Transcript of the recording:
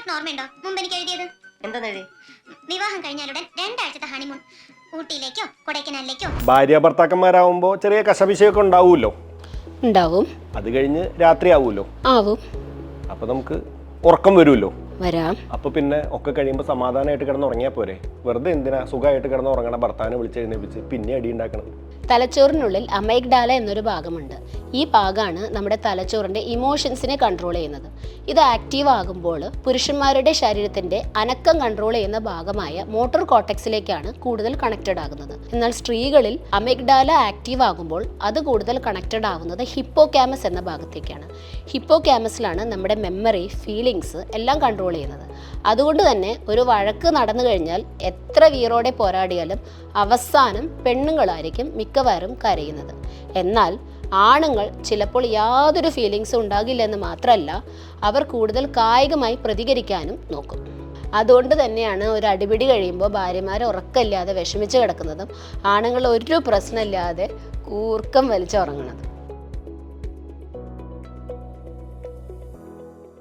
വാട്സാപ്പിന് ഓർമ്മയുണ്ടോ മുമ്പ് എനിക്ക് എഴുതിയത്? എന്താണെഴുതി? വിവാഹം കഴിഞ്ഞാലുടൻ 2 ആഴ്ചത്തെ ഹണിമൂൺ, ഊട്ടിയിലേക്കോ കൊടൈക്കനാലിലേക്കോ. ഭാര്യ ഭർത്താക്കന്മാരാവുമ്പോ ചെറിയ കശപിശയൊക്കെ ഉണ്ടാവൂല്ലോ. ഉണ്ടാവും. അത് കഴിഞ്ഞ് രാത്രി ആവൂല്ലോ. ആവും. അപ്പൊ നമുക്ക് ഉറക്കം വരുമല്ലോ. വരാം. അപ്പൊ പിന്നെ ഒക്കെ കഴിയുമ്പോൾ സമാധാനമായിട്ട് കിടന്ന് ഉറങ്ങിയാൽ പോരെ? വെറുതെ എന്തിനാ സുഖമായിട്ട് കിടന്ന് ഉറങ്ങണ ഭർത്താവിനെ വിളിച്ചെഴുന്നേപ്പിച്ച് പിന്നെ അടി ഉണ്ടാക്കണം? തലച്ചോറിനുള്ളിൽ അമൈഗ്ഡാല എന്നൊരു ഭാഗമുണ്ട്. ഈ ഭാഗമാണ് നമ്മുടെ തലച്ചോറിന്റെ ഇമോഷൻസിനെ കൺട്രോൾ ചെയ്യുന്നത്. ഇത് ആക്റ്റീവ് ആകുമ്പോൾ പുരുഷന്മാരുടെ ശരീരത്തിന്റെ അനക്കം കൺട്രോൾ ചെയ്യുന്ന ഭാഗമായ മോട്ടോർ കോർട്ടെക്സിലേക്കാണ് കൂടുതൽ കണക്റ്റഡ് ആകുന്നത്. എന്നാൽ സ്ത്രീകളിൽ അമൈഗ്ഡാല ആക്റ്റീവ് ആകുമ്പോൾ അത് കൂടുതൽ കണക്റ്റഡ് ആവുന്നത് ഹിപ്പോക്യാമസ് എന്ന ഭാഗത്തേക്കാണ്. ഹിപ്പോക്യാമസിലാണ് നമ്മുടെ മെമ്മറി, ഫീലിങ്സ് എല്ലാം കൺട്രോൾ ചെയ്യുന്നത്. അതുകൊണ്ട് തന്നെ ഒരു വഴക്ക് നടന്നു കഴിഞ്ഞാൽ എത്ര വീറോടെ പോരാടിയാലും അവസാനം പെണ്ണുങ്ങളായിരിക്കും മിക്കവാറും കരയുന്നത്. എന്നാൽ ആണുങ്ങൾ ചിലപ്പോൾ യാതൊരു ഫീലിങ്സും ഉണ്ടാകില്ലെന്ന് മാത്രമല്ല, അവർ കൂടുതൽ കായികമായി പ്രതികരിക്കാനും നോക്കും. അതുകൊണ്ട് തന്നെയാണ് ഒരു അടിപിടി കഴിയുമ്പോൾ ഭാര്യമാർ ഉറക്കമില്ലാതെ വിഷമിച്ച് കിടക്കുന്നതും ആണുങ്ങൾ ഒരു പ്രശ്നമില്ലാതെ കൂർക്കം വലിച്ചുറങ്ങുന്നതും.